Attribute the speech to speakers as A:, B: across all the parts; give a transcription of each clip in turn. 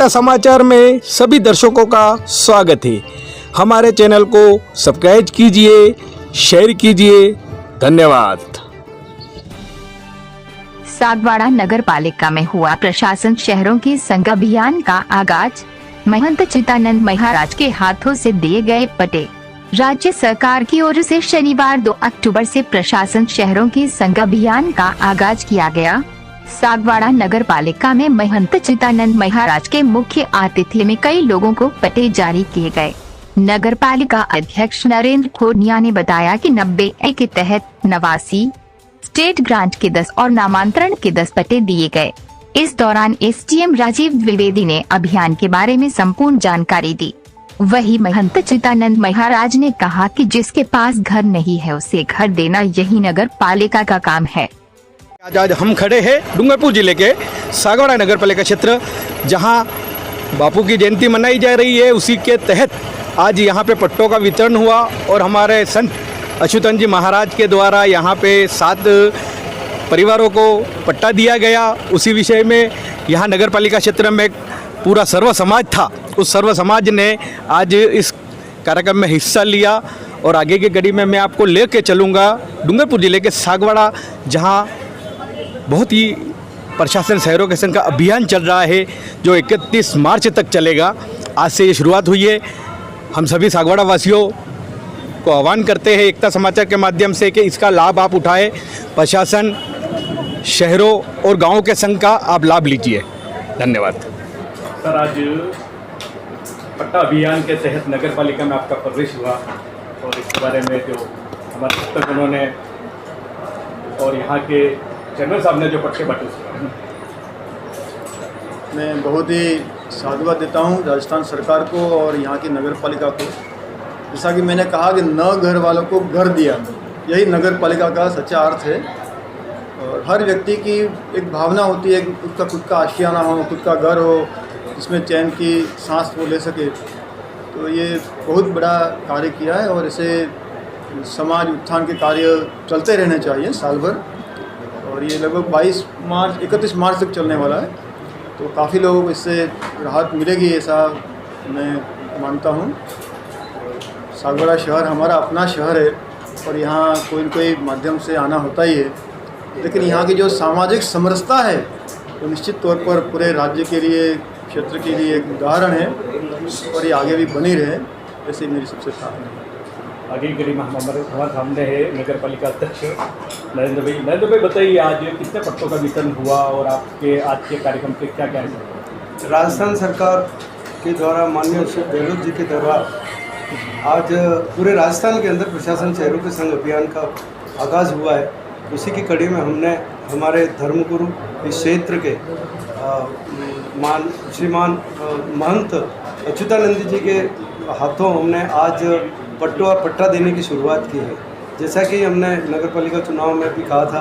A: एकता समाचार में सभी दर्शकों का स्वागत है। हमारे चैनल को सब्सक्राइब कीजिए, शेयर कीजिए। धन्यवाद।
B: सागवाड़ा नगर पालिका में हुआ प्रशासन शहरों के संघ अभियान का आगाज। महंत चितानंद महाराज के हाथों से दिए गए पट्टे। राज्य सरकार की ओर से शनिवार 2 अक्टूबर से प्रशासन शहरों के संघ अभियान का आगाज किया गया। सागवाड़ा नगर पालिका में महंत चितानंद महाराज के मुख्य आतिथ्य में कई लोगों को पट्टे जारी किए गए। नगर पालिका अध्यक्ष नरेंद्र खोनिया ने बताया कि 90A के तहत 89 स्टेट ग्रांट के 10 और नामांतरण के 10 पट्टे दिए गए। इस दौरान एसडीएम राजीव द्विवेदी ने अभियान के बारे में संपूर्ण जानकारी दी। वही महंत चितानंद महाराज ने कहा कि जिसके पास घर नहीं है उसे घर देना यही नगर पालिका का काम है।
A: आज हम खड़े हैं डूंगरपुर जिले के सागवाड़ा नगर पालिका क्षेत्र, जहां बापू की जयंती मनाई जा रही है। उसी के तहत आज यहां पे पट्टों का वितरण हुआ और हमारे संत अच्युतानंद जी महाराज के द्वारा यहां पे 7 परिवारों को पट्टा दिया गया। उसी विषय में यहां नगर पालिका क्षेत्र में पूरा सर्व समाज था। उस सर्व समाज ने आज इस कार्यक्रम में हिस्सा लिया और आगे की कड़ी में मैं आपको लेके चलूँगा डूंगरपुर जिले के सागवाड़ा, जहां बहुत ही प्रशासन शहरों के संघ का अभियान चल रहा है जो 31 मार्च तक चलेगा। आज से ये शुरुआत हुई है। हम सभी सागवाड़ा वासियों को आह्वान करते हैं एकता समाचार के माध्यम से कि इसका लाभ आप उठाएं। प्रशासन शहरों और गांवों के संघ का आप लाभ लीजिए। धन्यवाद।
C: सर, आज पट्टा अभियान के तहत नगर पालिका में आपका प्रवेश हुआ और इसके बारे में जो हमारे शिक्षकों ने और यहाँ के जनरल साहब ने जो पट्टे बांटे,
D: मैं बहुत ही साधुवाद देता हूँ राजस्थान सरकार को और यहाँ की नगर पालिका को। जैसा कि मैंने कहा कि न घर वालों को घर दिया, यही नगर पालिका का सच्चा अर्थ है। और हर व्यक्ति की एक भावना होती है कि उसका खुद का आशियाना हो, खुद का घर हो, जिसमें चैन की सांस वो ले सके। तो ये बहुत बड़ा कार्य किया है और इसे समाज उत्थान के कार्य चलते रहने चाहिए साल भर। और ये लगभग 31 मार्च तक चलने वाला है, तो काफ़ी लोगों को इससे राहत मिलेगी ऐसा मैं मानता हूँ। सागवाड़ा शहर हमारा अपना शहर है और यहाँ कोई न कोई माध्यम से आना होता ही है, लेकिन यहाँ की जो सामाजिक समरसता है वो निश्चित तौर पर पूरे राज्य के लिए, क्षेत्र के लिए एक उदाहरण है और ये आगे भी बनी रहे, ऐसी मेरी सबसे प्रार्थना है।
C: आगे की कड़ी में हमारे सामने है नगर पालिका अध्यक्ष नरेंद्र भाई। नरेंद्र भाई, बताइए आज कितने पट्टों का वितरण हुआ और आपके आज के कार्यक्रम के क्या क्या है?
E: राजस्थान सरकार के द्वारा माननीय श्री गहलोत जी के द्वारा आज पूरे राजस्थान के अंदर प्रशासन शहरों के संघ अभियान का आगाज़ हुआ है। उसी की कड़ी में हमने हमारे धर्मगुरु इस क्षेत्र के श्रीमान महंत अच्युतानंद जी के हाथों हमने आज पट्टा देने की शुरुआत की है। जैसा कि हमने नगर पालिका चुनाव में भी कहा था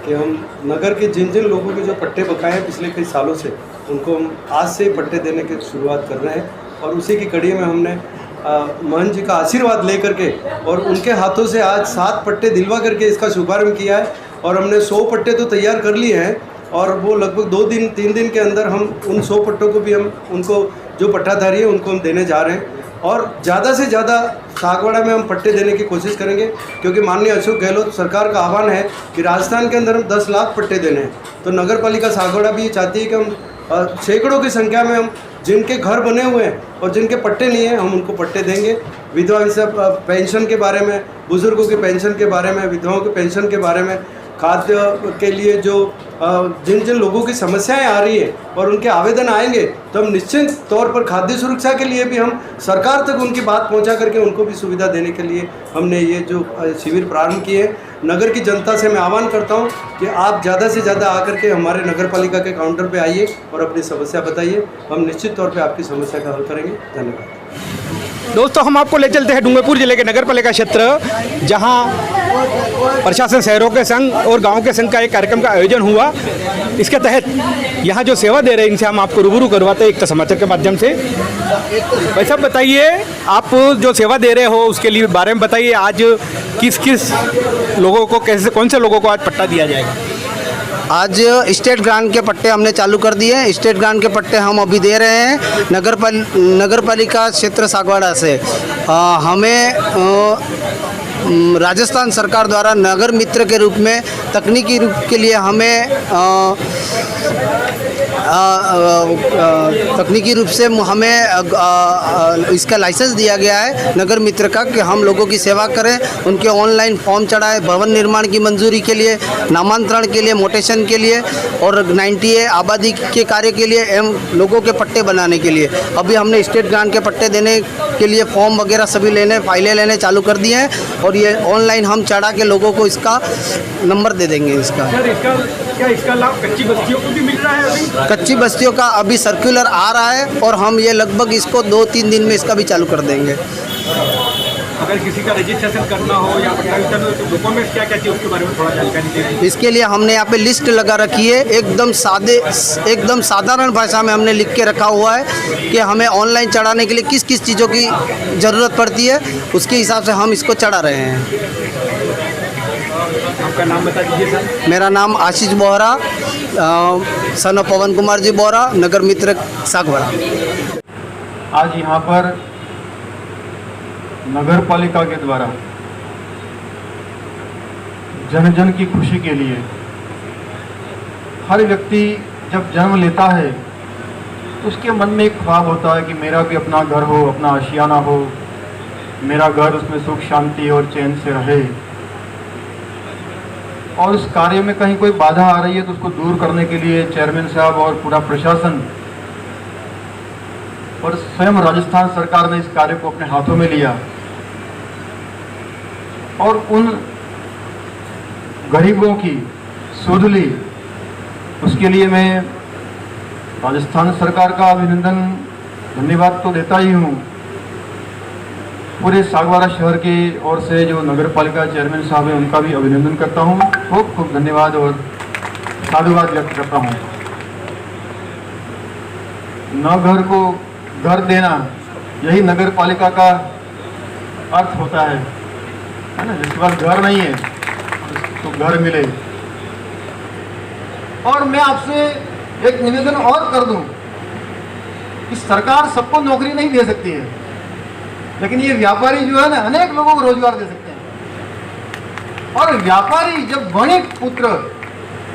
E: कि हम नगर के जिन जिन लोगों के जो पट्टे बकाए हैं पिछले कई सालों से, उनको हम आज से पट्टे देने की शुरुआत कर रहे हैं। और उसी की कड़ी में हमने महंत जी का आशीर्वाद लेकर के और उनके हाथों से आज 7 पट्टे दिलवा करके इसका शुभारंभ किया है। और हमने 100 पट्टे तो तैयार कर लिए हैं और वो लगभग 2-3 दिन के अंदर हम उन 100 पट्टों को भी हम उनको जो पट्टाधारी है उनको हम देने जा रहे हैं। और ज़्यादा से ज़्यादा सागवाड़ा में हम पट्टे देने की कोशिश करेंगे, क्योंकि माननीय अशोक गहलोत सरकार का आह्वान है कि राजस्थान के अंदर हम 10 लाख पट्टे देने हैं। तो नगर पालिका सागवाड़ा भी ये चाहती है कि हम सैकड़ों की संख्या में हम जिनके घर बने हुए हैं और जिनके पट्टे नहीं हैं हम उनको पट्टे देंगे। विधवा पेंशन के बारे में, बुज़ुर्गों के पेंशन के बारे में, विधवाओं के पेंशन के बारे में, खाद्य के लिए जो जिन जिन लोगों की समस्याएं आ रही है और उनके आवेदन आएंगे तो हम निश्चित तौर पर खाद्य सुरक्षा के लिए भी हम सरकार तक उनकी बात पहुंचा करके उनको भी सुविधा देने के लिए हमने ये जो शिविर प्रारंभ किए हैं। नगर की जनता से मैं आह्वान करता हूं कि आप ज़्यादा से ज़्यादा आकर के हमारे नगर पालिका के काउंटर पे आइए और अपनी समस्या बताइए। हम निश्चित तौर पे आपकी समस्या का हल करेंगे। धन्यवाद।
A: दोस्तों, हम आपको ले चलते हैं डूंगरपुर जिले के नगर पालिका क्षेत्र, जहां प्रशासन शहरों के संघ और गांव के संघ का एक कार्यक्रम का आयोजन हुआ। इसके तहत यहाँ जो सेवा दे रहे हैं इनसे हम आपको रूबरू करवाते हैं एकता समाचार के माध्यम से। भाई साहब, बताइए आप जो सेवा दे रहे हो उसके लिए बारे में बताइए। आज किस किस लोगों को, कैसे, कौन से लोगों को आज पट्टा दिया जाएगा?
F: आज स्टेट ग्रांट के पट्टे हमने चालू कर दिए हैं। स्टेट ग्रांट के पट्टे हम अभी दे रहे हैं नगर पालिका क्षेत्र सागवाड़ा से। हमें राजस्थान सरकार द्वारा नगर मित्र के रूप में तकनीकी रूप के लिए हमें तकनीकी रूप से हमें इसका लाइसेंस दिया गया है नगर मित्र का, कि हम लोगों की सेवा करें, उनके ऑनलाइन फॉर्म चढ़ाए, भवन निर्माण की मंजूरी के लिए, नामांतरण के लिए, मोटेशन के लिए और 90A आबादी के कार्य के लिए एवं लोगों के पट्टे बनाने के लिए। अभी हमने स्टेट ग्रांट के पट्टे देने के लिए फॉर्म वगैरह सभी लेने, फाइलें लेने चालू कर दिए हैं और ये ऑनलाइन हम चढ़ा के लोगों को इसका नंबर दे देंगे।
A: इसका लाभ कच्ची बस्तियों को भी मिल रहा है? अभी
F: कच्ची बस्तियों का अभी सर्कुलर आ रहा है और हम ये लगभग इसको 2-3 दिन में इसका भी चालू कर देंगे।
A: अगर किसी का रजिस्ट्रेशन करना हो या पट्टा वितरण हो तो डॉक्यूमेंट्स क्या क्या चाहिए उसके बारे में थोड़ा जानकारी दें।
F: इसके लिए हमने यहाँ पे लिस्ट लगा रखी है, एकदम साधारण भाषा में हमने लिख के रखा हुआ है कि हमें ऑनलाइन चढ़ाने के लिए किस किस चीज़ों की ज़रूरत पड़ती है, उसके हिसाब से हम इसको चढ़ा रहे हैं।
A: आपका नाम बता दीजिए सर।
F: मेरा नाम आशीष बोहरा, सन ऑफ पवन कुमार जी बोहरा, नगर मित्र सागवाड़ा।
D: आज यहाँ पर नगर पालिका के द्वारा जन जन की खुशी के लिए हर व्यक्ति जब जन्म लेता है तो उसके मन में एक ख्वाब होता है कि मेरा भी अपना घर हो, अपना आशियाना हो, मेरा घर उसमें सुख शांति और चैन से रहे। और उस कार्य में कहीं कोई बाधा आ रही है तो उसको दूर करने के लिए चेयरमैन साहब और पूरा प्रशासन और स्वयं राजस्थान सरकार ने इस कार्य को अपने हाथों में लिया और उन गरीबों की सुध ली। उसके लिए मैं राजस्थान सरकार का अभिनंदन, धन्यवाद तो देता ही हूँ। पूरे सागवाड़ा शहर की ओर से जो नगर पालिका चेयरमैन साहब हैं उनका भी अभिनंदन करता हूँ, खूब खूब धन्यवाद और साधुवाद व्यक्त करता हूँ। न घर को घर देना, यही नगर पालिका का अर्थ होता है ना। जिसके पास घर नहीं है तो घर मिले। और मैं आपसे एक निवेदन और कर दूं कि सरकार सबको नौकरी नहीं दे सकती है, लेकिन ये व्यापारी जो है ना अनेक लोगों को रोजगार दे सकते हैं। और व्यापारी जब वणिक पुत्र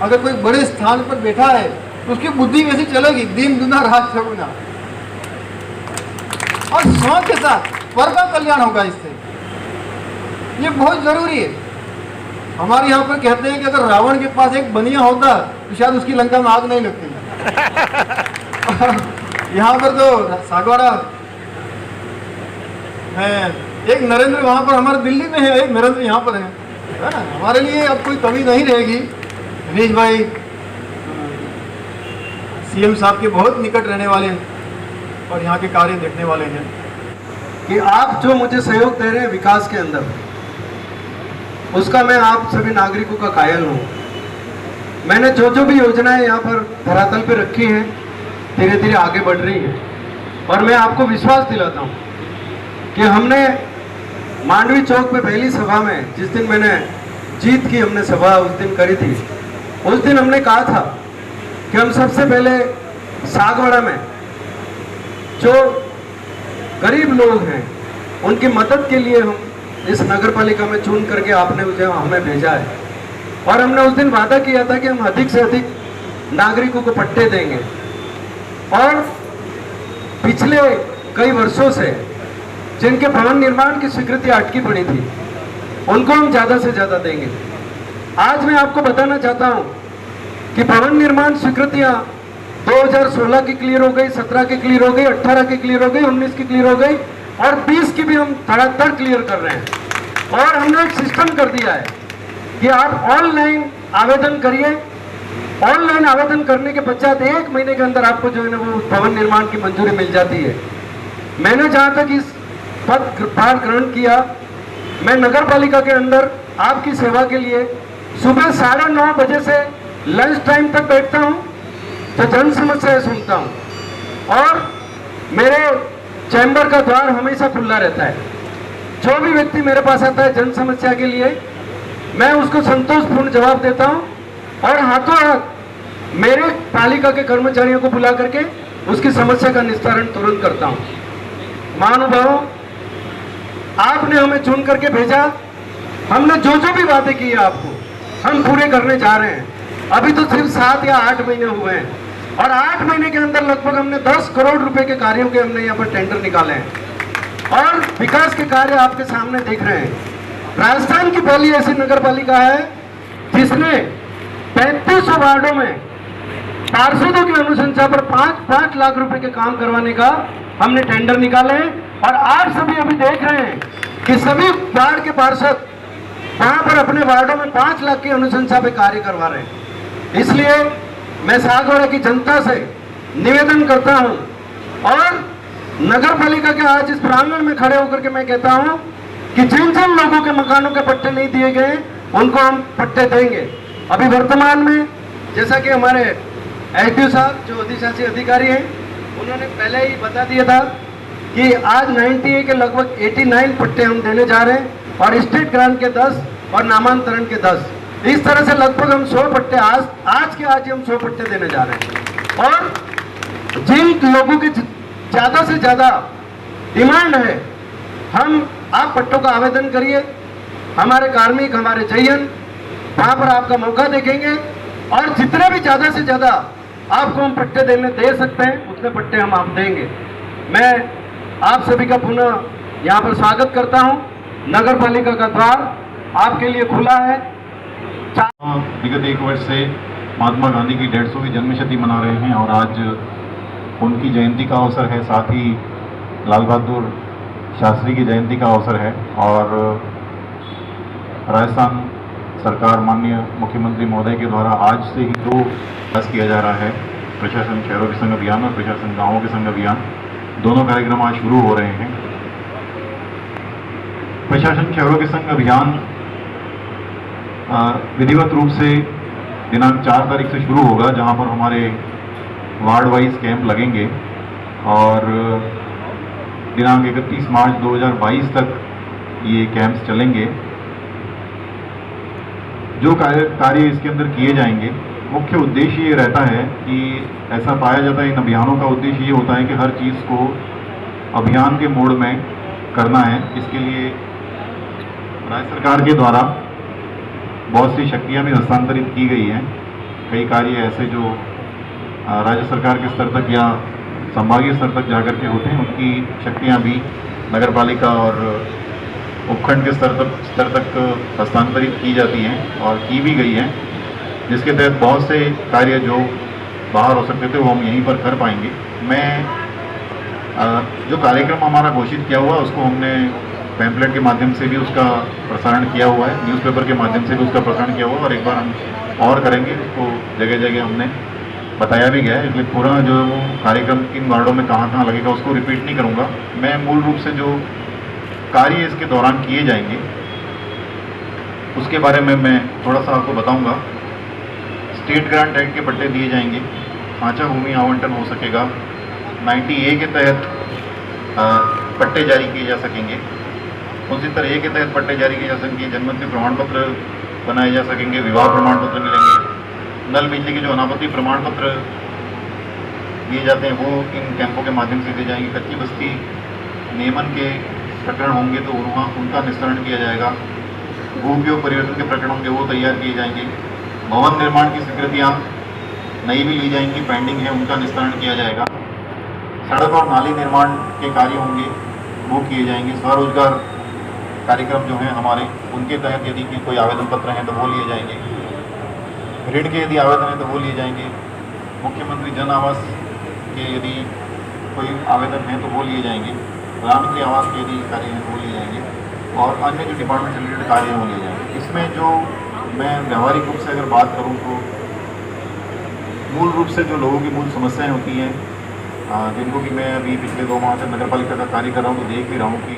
D: अगर कोई बड़े स्थान पर बैठा है तो उसकी बुद्धि वैसी चलेगी, दिन दुना रात चौगुना, और सौ के साथ पर का कल्याण होगा इससे। ये बहुत जरूरी है। हमारे यहाँ पर कहते हैं कि अगर रावण के पास एक बनिया होता तो शायद उसकी लंका में आग नहीं लगती। यहाँ पर तो सागवाड़ा है, एक नरेंद्र वहाँ पर हमारे दिल्ली में है, एक नरेंद्र यहाँ पर है ना। हमारे लिए अब कोई कमी नहीं रहेगी। रमेश भाई सीएम साहब के बहुत निकट रहने वाले और यहाँ के कार्य देखने वाले हैं
E: कि आप जो मुझे सहयोग दे रहे हैं विकास के अंदर, उसका मैं आप सभी नागरिकों का कायल हूँ। मैंने जो जो भी योजनाएं यहाँ पर धरातल पे रखी हैं धीरे धीरे आगे बढ़ रही है। और मैं आपको विश्वास दिलाता हूँ कि हमने मांडवी चौक पे पहली सभा में, जिस दिन मैंने जीत की हमने सभा उस दिन करी थी, उस दिन हमने कहा था कि हम सबसे पहले सागवाड़ा में जो गरीब लोग हैं उनकी मदद के लिए हम इस नगर पालिका में चुन करके आपने उसे हमें भेजा है। और हमने उस दिन वादा किया था कि हम अधिक से अधिक नागरिकों को पट्टे देंगे। और पिछले कई वर्षों से जिनके भवन निर्माण की स्वीकृति अटकी पड़ी थी उनको हम ज़्यादा से ज़्यादा देंगे। आज मैं आपको बताना चाहता हूँ कि भवन निर्माण स्वीकृतियाँ 2016 की क्लियर हो गई, 17 की क्लियर हो गई, 18 की क्लियर हो गई, 19 की क्लियर हो गई और 20 की भी हम धड़ाधड़ क्लियर कर रहे हैं। और हमने एक सिस्टम कर दिया है कि आप ऑनलाइन आवेदन करिए। ऑनलाइन आवेदन करने के पश्चात 1 महीने के अंदर आपको जो है ना वो भवन निर्माण की मंजूरी मिल जाती है। मैंने जहाँ तक इस पदभार ग्रहण किया, मैं नगर पालिका के अंदर आपकी सेवा के लिए सुबह 9:30 बजे से लंच टाइम तक बैठता हूँ, तो जन समस्याएं सुनता हूँ और मेरे चैम्बर का द्वार हमेशा खुला रहता है। जो भी व्यक्ति मेरे पास आता है जन समस्या के लिए, मैं उसको संतोषपूर्ण जवाब देता हूँ और हाथों हाथ मेरे पालिका के कर्मचारियों को बुला करके उसकी समस्या का निस्तारण तुरंत करता हूं। महानुभावों, आपने हमें चुन करके भेजा, हमने जो जो भी वादे किए आपको हम पूरे करने जा रहे हैं। अभी तो सिर्फ 7 या 8 महीने हुए हैं और 8 महीने के अंदर लगभग हमने 10 करोड़ रुपए के कार्यों के हमने यहाँ पर टेंडर निकाले हैं और विकास के कार्य आपके सामने देख रहे हैं। राजस्थान की पहली ऐसी नगर पालिका है जिसने 3500 वार्डों में पार्षदों की अनुशंसा पर 5-5 लाख रुपए के काम करवाने का हमने टेंडर निकाले हैं और आप सभी अभी देख रहे हैं कि सभी वार्ड के पार्षद वहां पर अपने वार्डों में 5 लाख की अनुशंसा पे कार्य करवा रहे हैं। इसलिए मैं सागवाड़ा की जनता से निवेदन करता हूं और नगर पालिका के आज इस प्रांगण में खड़े होकर के मैं कहता हूं कि जिन जिन लोगों के मकानों के पट्टे नहीं दिए गए उनको हम पट्टे देंगे। अभी वर्तमान में जैसा कि हमारे एसडीओ साहब जो अधिशासी अधिकारी हैं उन्होंने पहले ही बता दिया था कि आज 90A के लगभग 89 पट्टे हम देने जा रहे हैं और स्टेट ग्रांट के 10 और नामांतरण के 10। इस तरह से लगभग हम 100 पट्टे आज के आज ही हम 100 पट्टे देने जा रहे हैं। और जिन लोगों की ज़्यादा से ज़्यादा डिमांड है आप पट्टों का आवेदन करिए। हमारे कार्मिक, हमारे जयन वहाँ पर आपका मौका देखेंगे और जितने भी ज़्यादा से ज़्यादा आपको हम पट्टे दे सकते हैं उतने पट्टे हम आप देंगे। मैं आप सभी का पुनः यहाँ पर स्वागत करता हूँ। नगर पालिका का द्वार आपके लिए खुला है।
G: विगत 1 वर्ष से महात्मा गांधी की 150वीं जन्मशती मना रहे हैं और आज उनकी जयंती का अवसर है, साथ ही लाल बहादुर शास्त्री की जयंती का अवसर है और राजस्थान सरकार माननीय मुख्यमंत्री महोदय के द्वारा आज से ही 2 प्रयास किया जा रहा है। प्रशासन शहरों के संग अभियान और प्रशासन गांवों के संग अभियान, दोनों कार्यक्रम आज शुरू हो रहे हैं। प्रशासन शहरों के संग अभियान विधिवत रूप से दिनांक 4 तारीख से शुरू होगा, जहां पर हमारे वार्ड वाइज कैंप लगेंगे और दिनांक 31 मार्च 2022 तक ये कैंप्स चलेंगे। जो कार्य इसके अंदर किए जाएंगे, मुख्य उद्देश्य ये रहता है कि ऐसा पाया जाता है इन अभियानों का उद्देश्य ये होता है कि हर चीज़ को अभियान के मोड में करना है। इसके लिए राज्य सरकार के द्वारा बहुत सी शक्तियां भी हस्तांतरित की गई हैं। कई कार्य ऐसे जो राज्य सरकार के स्तर तक या संभागीय स्तर तक जाकर के होते हैं, उनकी शक्तियां भी नगर पालिका और उपखंड के स्तर तक हस्तांतरित की जाती हैं और की भी गई हैं, जिसके तहत बहुत से कार्य जो बाहर हो सकते थे वो हम यहीं पर कर पाएंगे। मैं जो कार्यक्रम हमारा घोषित किया हुआ उसको हमने पैम्पलेट के माध्यम से भी उसका प्रसारण किया हुआ है, न्यूज़पेपर के माध्यम से भी उसका प्रसारण किया हुआ है और एक बार हम और करेंगे, उसको जगह जगह हमने बताया भी गया है। इसलिए पूरा जो कार्यक्रम किन वार्डों में कहाँ लगेगा उसको रिपीट नहीं करूँगा। मैं मूल रूप से जो कार्य इसके दौरान किए जाएंगे उसके बारे में मैं थोड़ा सा आपको बताऊंगा। स्टेट ग्रांट एक्ट के पट्टे दिए जाएंगे, सांचा भूमि आवंटन हो सकेगा, 90A के तहत पट्टे जारी किए जा सकेंगे, 69A के तहत पट्टे जारी किए जा सकेंगे, जन्मतिथि प्रमाण पत्र बनाए जा सकेंगे, विवाह प्रमाण पत्र मिलेंगे, नल बिजली के जो अनापत्ति प्रमाण पत्र दिए जाते हैं वो इन कैंपों के माध्यम से दिए जाएंगे। कच्ची बस्ती नियमन के प्रकरण होंगे तो उनका निस्तारण किया जाएगा। भू उपयोग परिवर्तन के प्रकरण होंगे वो तैयार किए जाएंगे। भवन निर्माण की स्वीकृतियाँ नई भी ली जाएंगी, पेंडिंग है उनका निस्तारण किया जाएगा। सड़क और नाली निर्माण के कार्य होंगे वो किए जाएंगे। स्वरोजगार कार्यक्रम जो हैं हमारे, उनके तहत यदि कि कोई आवेदन पत्र हैं तो वो लिए जाएंगे। ऋण के यदि आवेदन है तो वो लिए जाएंगे। मुख्यमंत्री जन आवास के यदि कोई आवेदन है तो वो लिए जाएंगे। प्रधानमंत्री आवास के यदि कार्य हैं तो वो लिए जाएंगे और अन्य जो डिपार्टमेंट से रिलेटेड कार्य हैं वो लिए जाएंगे। इसमें जो मैं व्यावहारिक रूप से अगर बात करूं तो मूल रूप से जो लोगों की मूल समस्याएं होती हैं, जिनको कि मैं अभी पिछले 2 माह से नगर पालिका का कार्य कर रहा हूँ तो देख भी रहा हूँ कि